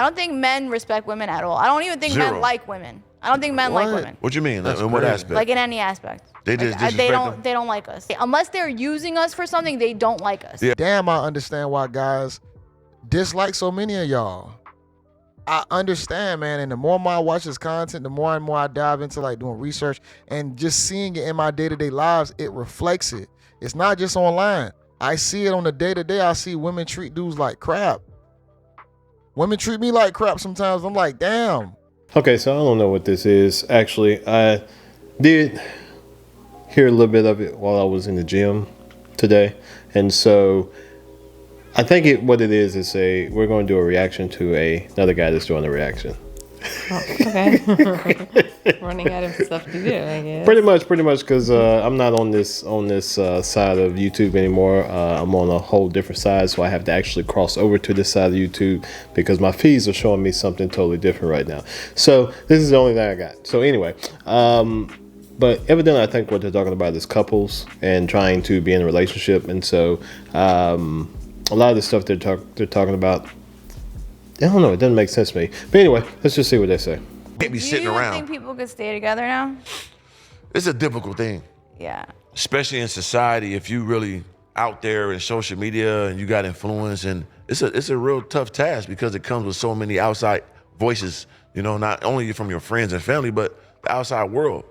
I don't think men respect women at all. I don't even think Zero. men like women. I don't think men like women. What you mean? That's In what crazy. aspect? Like in any aspect. They just disrespect them? They don't like us. Unless they're using us for something, they don't like us. Yeah. Damn, I understand why guys dislike so many of y'all. I understand, man. And the more I watch this content, the more and more I dive into like doing research and just seeing it in my day-to-day lives, it reflects it. It's not just online. I see it on the day-to-day. I see women treat dudes like crap. Women treat me like crap sometimes. I'm like, damn. Okay, so I don't know what this is. Actually, I did hear a little bit of it while I was in the gym today. And so I think what it is we're going to do a reaction to another guy that's doing a reaction. Oh, okay. Running out of stuff to do, I guess. Pretty much, because I'm not on this side of YouTube anymore. I'm on a whole different side, so I have to actually cross over to this side of YouTube because my feeds are showing me something totally different right now. So this is the only thing I got. So anyway, but evidently I think what they're talking about is couples and trying to be in a relationship, and so a lot of the stuff they're talking about, I don't know, it doesn't make sense to me. But anyway, let's just see what they say. Can't be sitting Do you around. think people could stay together now? It's a difficult thing, Yeah. especially in society. If you really out there in social media and you got influence, and it's a real tough task because it comes with so many outside voices. You know, not only from your friends and family, but the outside world.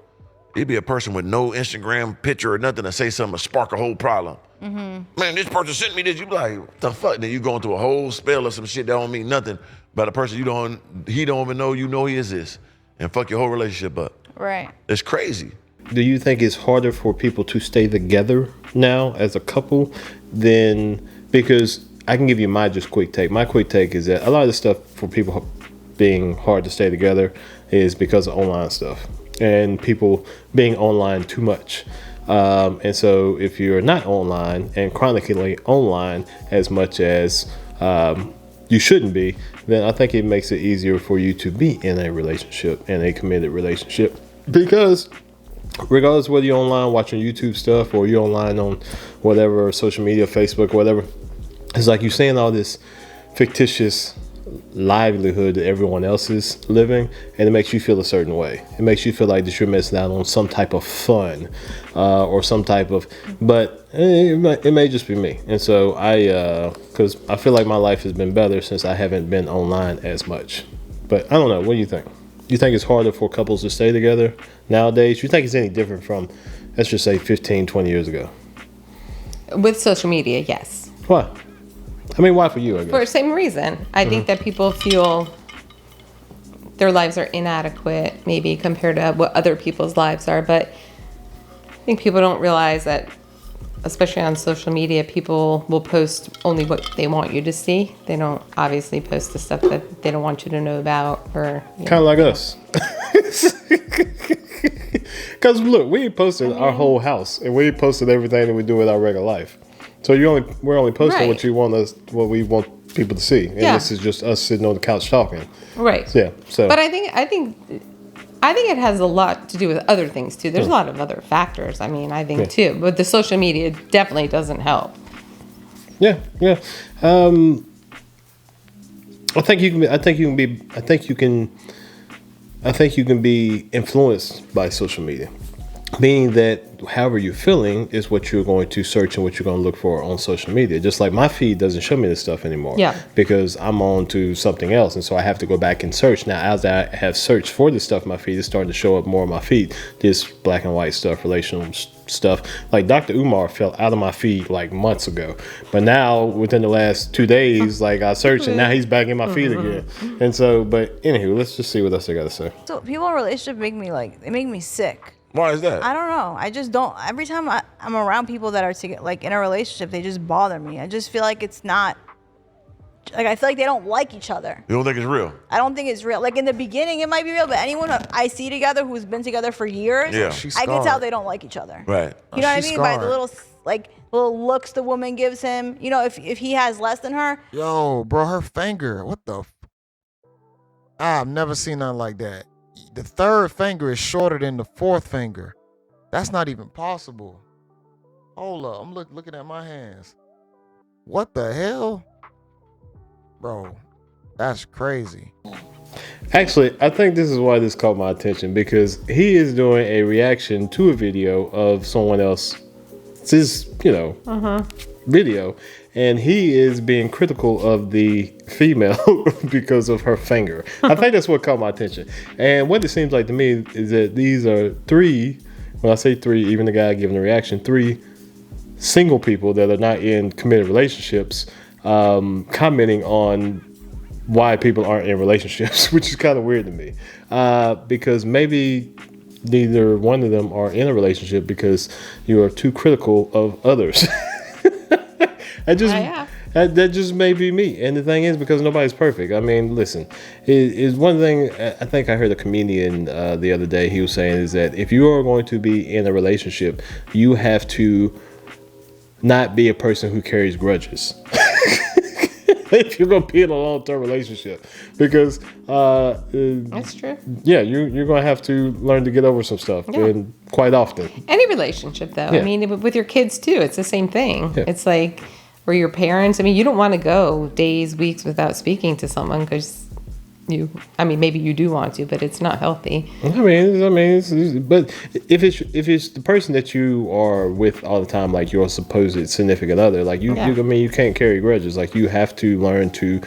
You'd be a person with no Instagram picture or nothing to say something to spark a whole problem. Man, this person sent me this. You be like, what the fuck? Then you go into a whole spell of some shit that don't mean nothing about a person he don't even know he exists, and fuck your whole relationship up. Right. It's crazy. Do you think it's harder for people to stay together now as a couple because I can give you my just quick take. My quick take is that a lot of the stuff for people being hard to stay together is because of online stuff and people being online too much. And so if you're not online and chronically online as much as you shouldn't be, then I think it makes it easier for you to be in a relationship, in a committed relationship. Because regardless of whether you're online watching YouTube stuff or you're online on whatever, social media, Facebook, whatever, it's like you're seeing all this fictitious livelihood that everyone else is living, and it makes you feel a certain way. It makes you feel like that you're missing out on some type of fun or some type of, but it may just be me. And so because I feel like my life has been better since I haven't been online as much. But I don't know, what do you think? You think it's harder for couples to stay together nowadays? You think it's any different from, let's just say 15, 20 years ago? With social media, yes. Why? I mean, why for you, I guess? For the same reason. I think that people feel their lives are inadequate, maybe compared to what other people's lives are. But I think people don't realize that, especially on social media, people will post only what they want you to see. They don't obviously post the stuff that they don't want you to know about, or Kind of like us. Because look, we posted our whole house, and we posted everything that we do with our regular life. So we're only posting Right. what we want people to see, and this is just us sitting on the couch talking. right. Yeah. So, But I think it has a lot to do with other things too. There's a lot of other factors. I mean, I think too, but the social media definitely doesn't help. yeah. I think you can be influenced by social media. Meaning that however you're feeling is what you're going to search and what you're going to look for on social media. Just like my feed doesn't show me this stuff anymore. Yeah. Because I'm on to something else. And so I have to go back and search. Now, as I have searched for this stuff, my feed is starting to show up more on my feed. This black and white stuff, relational stuff. Like Dr. Umar fell out of my feed like months ago. But now, within the last 2 days, like I searched and now he's back in my feed again. And so, but anywho, let's just see what else I got to say. So people in relationship make me sick. Why is that? I don't know. I just don't. Every time I'm around people that are like in a relationship, they just bother me. I just feel like it's not. Like I feel like they don't like each other. You don't think it's real? I don't think it's real. Like in the beginning, it might be real, but anyone I see together who's been together for years, Yeah. I can tell they don't like each other. Right. You know what I She's mean? By the scarred. little looks the woman gives him. You know, if he has less than her, Yo, bro, her finger. What the? I've never seen nothing like that. The third finger is shorter than the fourth finger. That's not even possible. Hold up, I'm looking at my hands. What the hell? Bro, That's crazy. Actually, I think this is why this caught my attention, because he is doing a reaction to a video of someone else's, video, and he is being critical of the female because of her finger. I think that's what caught my attention. And what it seems like to me is that these are three, when I say three, even the guy giving the reaction, three single people that are not in committed relationships, commenting on why people aren't in relationships, which is kind of weird to me, because maybe neither one of them are in a relationship because you are too critical of others. That just may be me. And the thing is, because nobody's perfect. I mean, listen, is one thing I think I heard a comedian the other day, he was saying is that if you are going to be in a relationship, you have to not be a person who carries grudges. If you're gonna be in a long-term relationship, because That's true. yeah, you're gonna have to learn to get over some stuff, and quite often. Any relationship, though. Yeah. I mean, with your kids too, it's the same thing. Yeah. It's like, or your parents. I mean, you don't want to go days, weeks without speaking to someone because maybe you do want to, but it's not healthy. I mean, but if it's the person that you are with all the time, like your supposed significant other, like you can't carry grudges. Like you have to learn to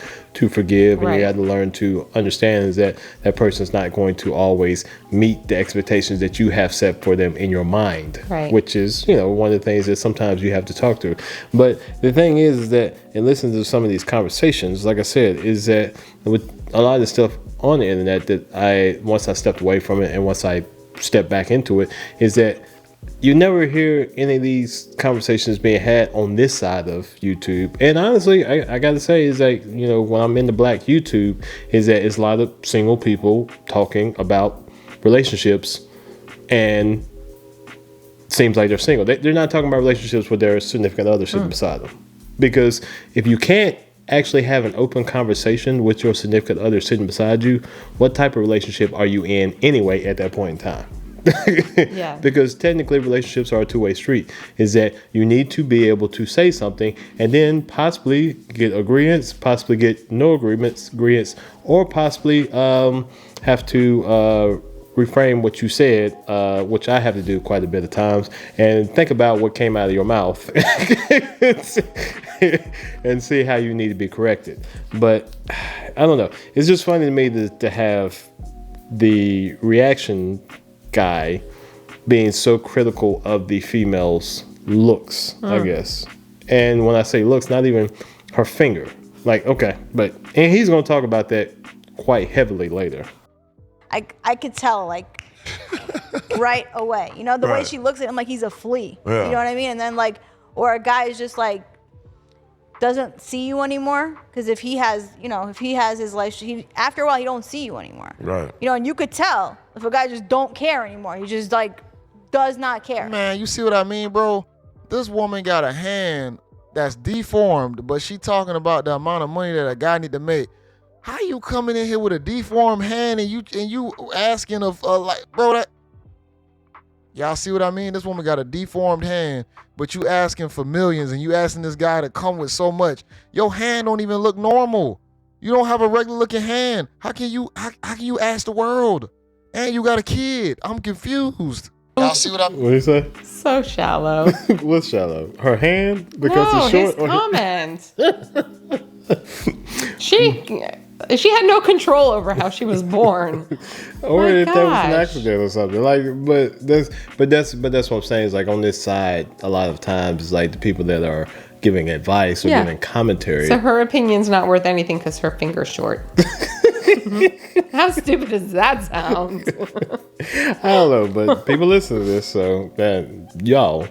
forgive, and you have to learn to understand is that person's not going to always meet the expectations that you have set for them in your mind. Right. Which is, one of the things that sometimes you have to talk to. But the thing is that, and listen to some of these conversations, like I said, is that with a lot of the stuff on the internet that once I stepped away from it and once I stepped back into it, is that you never hear any of these conversations being had on this side of YouTube. And honestly, I gotta say is like, when I'm in the black YouTube, is that it's a lot of single people talking about relationships, and seems like they're single. They're not talking about relationships with their significant other sitting beside them. Because if you can't actually have an open conversation with your significant other sitting beside you, what type of relationship are you in anyway at that point in time? Yeah. Because technically relationships are a two-way street, is that you need to be able to say something and then possibly get agreements, possibly get no agreements, or possibly have to reframe what you said, which I have to do quite a bit of times, and think about what came out of your mouth and see how you need to be corrected. But I don't know. It's just funny to me to have the reaction guy being so critical of the female's looks, I guess. And when I say looks, not even her finger. Like, okay, and he's going to talk about that quite heavily later. I could tell, like, right away. The way she looks at him, like he's a flea. Yeah. You know what I mean? And then, like, or a guy is just, like, doesn't see you anymore. Because if he has his life, after a while, he don't see you anymore. Right. And you could tell if a guy just don't care anymore. He just, like, does not care. Man, you see what I mean, bro? This woman got a hand that's deformed, but she talking about the amount of money that a guy need to make. How you coming in here with a deformed hand and you asking of like, bro, that y'all see what I mean? This woman got a deformed hand, but you asking for millions and you asking this guy to come with so much. Your hand don't even look normal. You don't have a regular looking hand. How can you ask the world? And you got a kid. I'm confused. Y'all see what I mean? What do you say? So shallow. What's shallow? Her hand because it's short. His comment. She had no control over how she was born. Or if that was an gosh. accident or something. Like, but that's what I'm saying is like on this side, a lot of times it's like the people that are giving advice or giving commentary. So her opinion's not worth anything because her finger's short. How stupid does that sound? I don't know, but people listen to this, so y'all.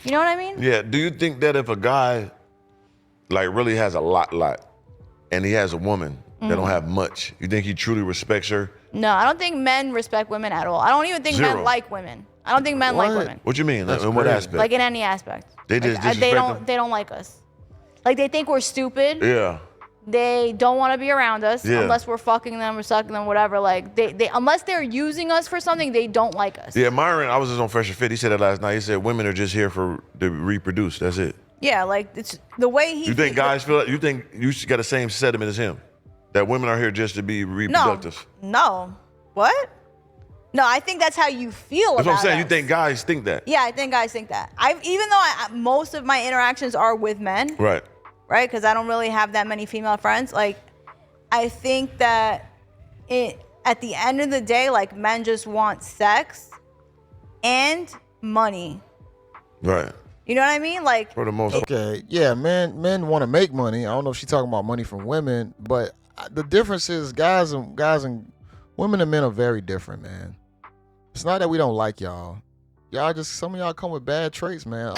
You know what I mean? Yeah. Do you think that if a guy like really has a lot, and he has a woman that don't have much, you think he truly respects her? No, I don't think men respect women at all. I don't even think men like women. I don't think men like women. What you mean? That's In what crazy. aspect? Like in any aspect. They just Like, they disrespect them? they don't like us. Like they think we're stupid. Yeah. They don't want to be around us Yeah. unless we're fucking them or sucking them, whatever. Like they unless they're using us for something, they don't like us. Yeah, Myron, I was just on Fresh and Fit. He said that last night. He said women are just here to reproduce. That's it. Yeah, like it's the way he. You think guys feel? You think you got the same sentiment as him? That women are here just to be No, reproductive. no. What? No, I think that's how you feel That's about what I'm saying. us. You think guys think that? Yeah, I think guys think that. Even though most of my interactions are with men, Right. right? Because I don't really have that many female friends. Like, I think that at the end of the day, like, men just want sex and money. Right. You know what I mean? Like, For the most. Okay, yeah, men want to make money. I don't know if she's talking about money from women, but the difference is guys and women and men are very different, man. It's not that we don't like y'all. Some of y'all come with bad traits, man.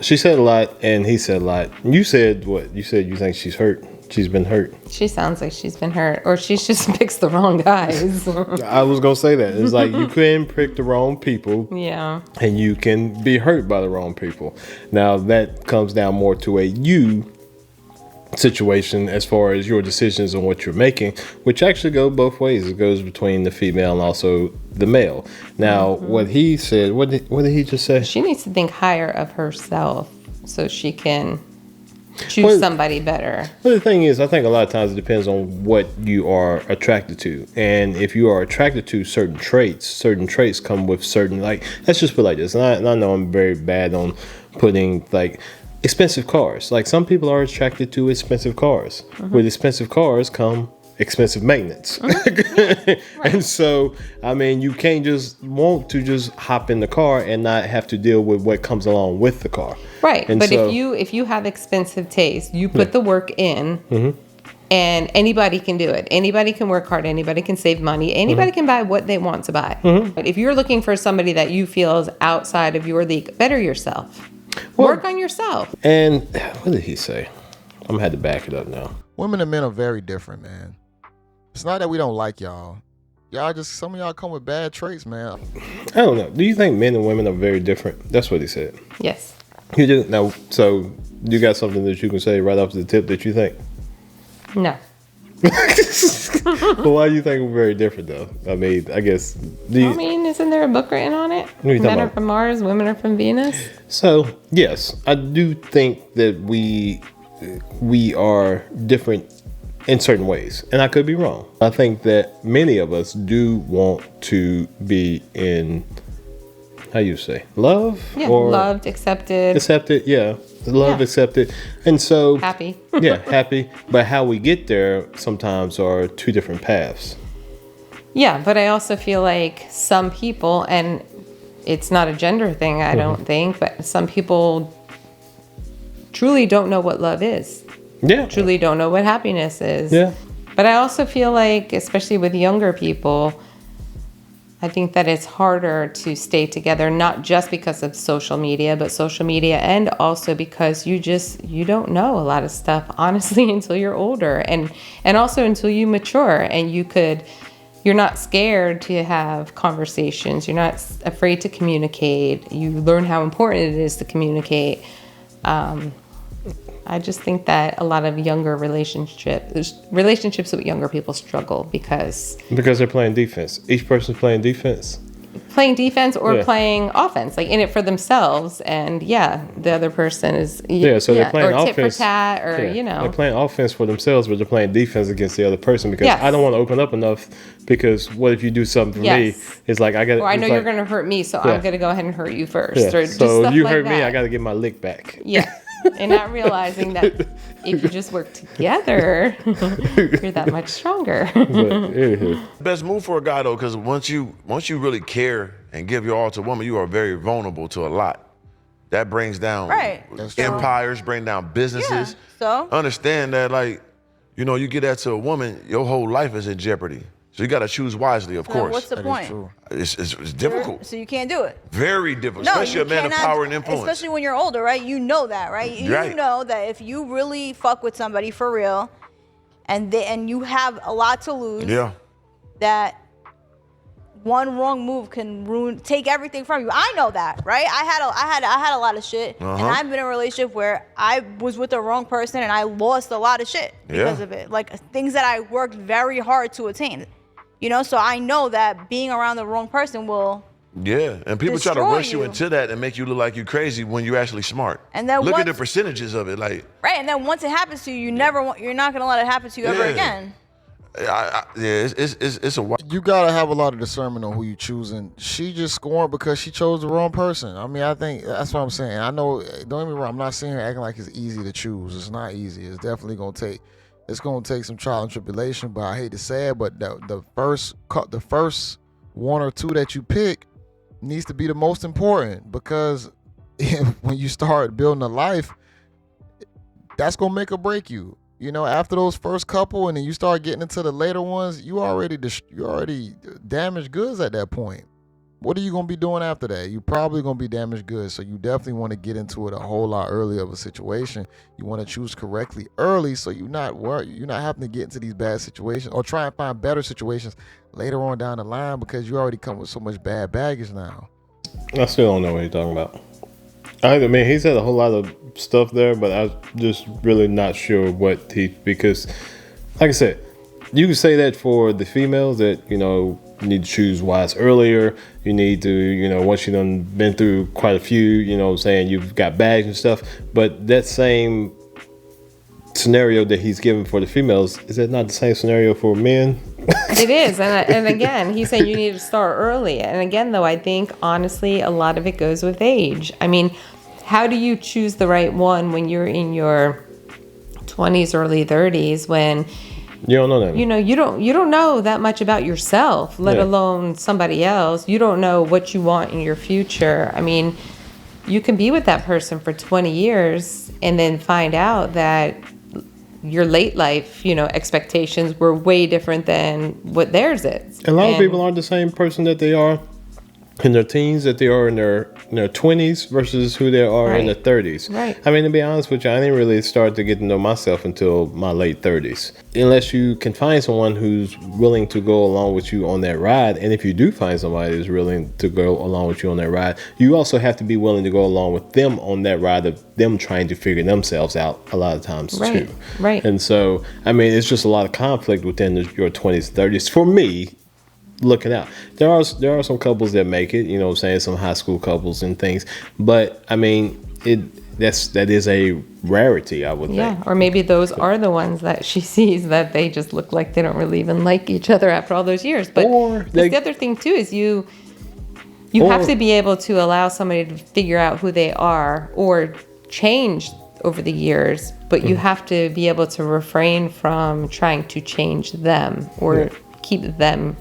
She said a lot, and he said a lot. You said what? You said you think she's hurt. She's been hurt. She sounds like she's been hurt, or she just picks the wrong guys. I was gonna say that. It's like you can pick the wrong people. Yeah. And you can be hurt by the wrong people. Now that comes down more to a you situation as far as your decisions on what you're making, which actually go both ways. It goes between the female and also the male. Now, what he said, what did he just say? She needs to think higher of herself so she can choose somebody better. Well, the thing is, I think a lot of times it depends on what you are attracted to. And if you are attracted to certain traits come with certain, like, let's just put it like this. And I know I'm very bad on putting, like, expensive cars. Like, some people are attracted to expensive cars. With expensive cars come expensive maintenance. And so, I mean, you can't just want to just hop in the car and not have to deal with what comes along with the car. Right. And but so, if you have expensive taste, you put the work in, and anybody can do it. Anybody can work hard. Anybody can save money. Anybody can buy what they want to buy. But if you're looking for somebody that you feel is outside of your league, better yourself. Work on yourself. And what did he say? I'm gonna have to back it up now. Women and men are very different, man. It's not that we don't like y'all. Some of y'all come with bad traits, man. I don't know. Do you think men and women are very different? That's what he said. Yes. You do now. So you got something that you can say right off the tip that you think? No. Well, why do you think we're very different, though? I mean, I guess. Isn't there a book written on it? What are you talking Men are about? from Mars, women are from Venus. So yes, I do think that we are different in certain ways, and I could be wrong. I think that many of us do want to be in, how you say, love? Yeah, or loved, accepted, accepted. Yeah, love, Yeah. accepted, and so happy. yeah, happy. But how we get there sometimes are two different paths. Yeah, but I also feel like some people, and it's not a gender thing, I don't think, but some people truly don't know what love is. Yeah, Truly don't know what happiness is. Yeah. But I also feel like, especially with younger people, I think that it's harder to stay together, not just because of social media, but social media, and also because you don't know a lot of stuff, honestly, until you're older, and also until you mature, and you're not scared to have conversations. You're not afraid to communicate. You learn how important it is to communicate. I just think that a lot of younger relationships with younger people struggle because they're playing defense. Each person's playing defense. Playing defense or Yeah. playing offense, like in it for themselves, and the other person is So they're playing or tit offense for tat, or they're playing offense for themselves, but they're playing defense against the other person because Yes. I don't want to open up enough. Because what if you do something for Yes. me? It's like I got. or I know you're going to hurt me, so Yeah. I'm going to go ahead and hurt you first. Yeah. Or just So stuff you like hurt me, that. I got to get my lick back. Yeah. And not realizing that if you just work together, you're that much stronger. But, anywho. Best move for a guy though, because once you really care and give your all to a woman, you are very vulnerable to a lot. That brings down That's true. empires, bring down businesses. So? Understand that, like, you get that to a woman, your whole life is in jeopardy. So you got to choose wisely, of So course. what's the That is point? true. It's difficult. So you can't do it. Very difficult, No, especially you a man of cannot, power and influence. especially when you're older, right? You know that, right? You Right. know that if you really fuck with somebody for real, and you have a lot to lose, Yeah. that one wrong move can take everything from you. I know that, right? I had a lot of shit, and I've been in a relationship where I was with the wrong person and I lost a lot of shit because of it, like things that I worked very hard to attain. So I know that being around the wrong person will. Yeah, and people try to Destroy rush you you. into that and make you look like you crazy when you're actually smart. And then look at once- the percentages of it, like. Right, and then once it happens to you, you're not gonna let it happen to you ever Yeah. again. It's a wild. You gotta have a lot of discernment on who you choosing. She just scorned because she chose the wrong person. I mean, I think that's what I'm saying. I know. Don't get me wrong. I'm not sitting here acting like it's easy to choose. It's not easy. It's definitely gonna take. It's gonna take some trial and tribulation. But I hate to say it, but the first one or two that you pick needs to be the most important, because when you start building a life, that's gonna make or break you. You know, after those first couple, and then you start getting into the later ones, you already damaged goods at that point. What are you gonna be doing after that? You probably gonna be damaged goods. So you definitely want to get into it a whole lot earlier of a situation. You want to choose correctly early, so you're not having to get into these bad situations or try and find better situations later on down the line, because you already come with so much bad baggage now. I still don't know what you're talking about. I mean, he said a whole lot of stuff there, but I'm just really not sure because, like I said, you can say that for the females that, you need to choose wise earlier. You need to, once you've done been through quite a few, saying you've got bags and stuff. But that same scenario that he's given for the females, is that not the same scenario for men? It is. And again, he's saying you need to start early. And again, though, I think, honestly, a lot of it goes with age. I mean, how do you choose the right one when you're in your 20s, early 30s, when you don't know that? You don't know that much about yourself, let alone somebody else. You don't know what you want in your future. I mean, you can be with that person for 20 years and then find out that your late life, expectations were way different than what theirs is. A lot of people aren't the same person that they are in their teens that they are in their 20s versus who they are in their 30s. Right. I mean, to be honest with you, I didn't really start to get to know myself until my late 30s. Unless you can find someone who's willing to go along with you on that ride, and if you do find somebody who's willing to go along with you on that ride, you also have to be willing to go along with them on that ride of them trying to figure themselves out a lot of times too. Right. And so, I mean, it's just a lot of conflict within your 20s, 30s. For me, looking out, there are some couples that make it, some high school couples and things, but I mean, that is a rarity, I would think. Or maybe those are the ones that she sees that they just look like they don't really even like each other after all those years. But the other thing too is you have to be able to allow somebody to figure out who they are or change over the years, but you have to be able to refrain from trying to change them or keep them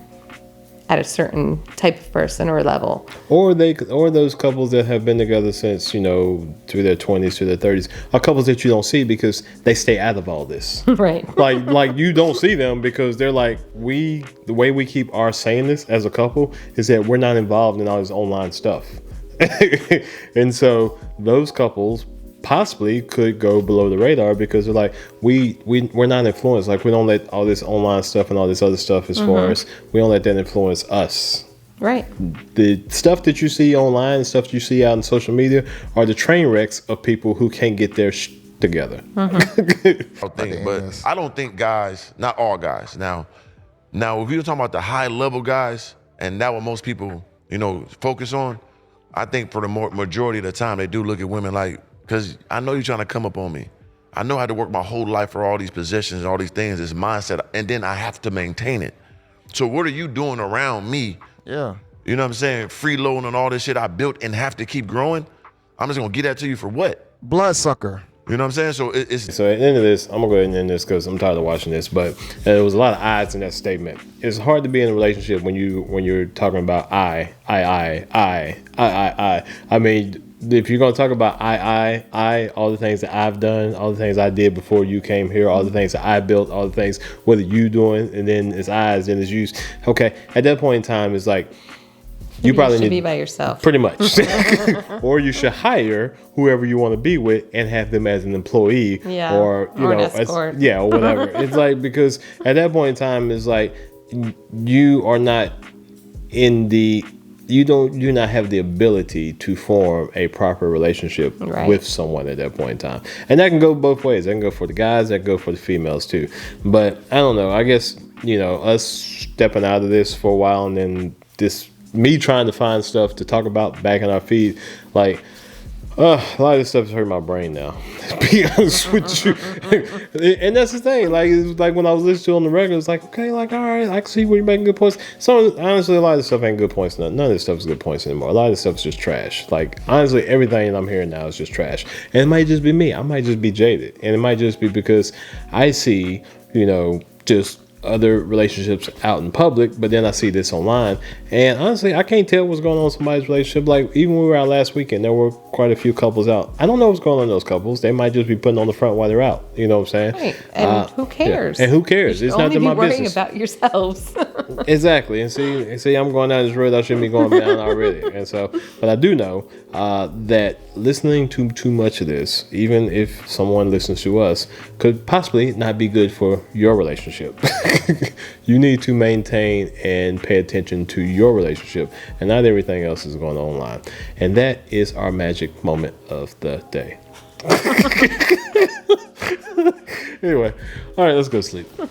at a certain type of person or level. Or those couples that have been together since, through their 20s to their 30s are couples that you don't see because they stay out of all this. Right. Like you don't see them because they're like, the way we keep our saying this as a couple is that we're not involved in all this online stuff. And so those couples possibly could go below the radar because they're like, we're not influenced. Like, we don't let all this online stuff and all this other stuff as far as we don't let that influence us. Right. The stuff that you see online, stuff you see out on social media are the train wrecks of people who can't get their together. But I don't think guys, not all guys. Now if you're talking about the high level guys, and that what most people, focus on, I think for the majority of the time they do look at women like, because I know you're trying to come up on me. I know I had to work my whole life for all these positions and all these things, this mindset, and then I have to maintain it. So what are you doing around me? Yeah. You know what I'm saying? Freeloading and all this shit I built and have to keep growing. I'm just gonna get that to you for what? Bloodsucker. You know what I'm saying? So it's. So at the end of this, I'm gonna go ahead and end this because I'm tired of watching this. But there was a lot of eyes in that statement. It's hard to be in a relationship when you're talking about I mean, if you're gonna talk about I, all the things that I've done, all the things I did before you came here, all the things that I built, all the things, what are you doing, and then it's I's, then it's you. Okay, at that point in time, it's like you probably should need be by yourself, pretty much, or you should hire whoever you want to be with and have them as an employee, or an escort, or whatever. It's like, because at that point in time, it's like you are not in the. You do not have the ability to form a proper relationship with someone at that point in time. And that can go both ways. That can go for the guys, that can go for the females too. But I don't know. I guess, us stepping out of this for a while and then me trying to find stuff to talk about back in our feed, like, A lot of this stuff's hurt my brain now. To be honest with you, and that's the thing. Like, it's like when I was listening to it on the record, it's like, okay, like, all right, I can see where you're making good points. So honestly, a lot of this stuff ain't good points. None of this stuff is good points anymore. A lot of this stuff is just trash. Like, honestly, everything I'm hearing now is just trash. And it might just be me. I might just be jaded, and it might just be because I see, just other relationships out in public, but then I see this online, and honestly, I can't tell what's going on in somebody's relationship. Like, even when we were out last weekend, there were quite a few couples out. I don't know what's going on in those couples. They might just be putting on the front while they're out. You know what I'm saying? Right. And who cares? Yeah. And who cares? It's not my worrying business. about yourselves. Exactly. And see, I'm going down this road I shouldn't be going down already. And so, but I do know that listening to too much of this, even if someone listens to us, could possibly not be good for your relationship. You need to maintain and pay attention to your relationship, and not everything else is going on online. And that is our magic moment of the day. Anyway, all right, let's go sleep.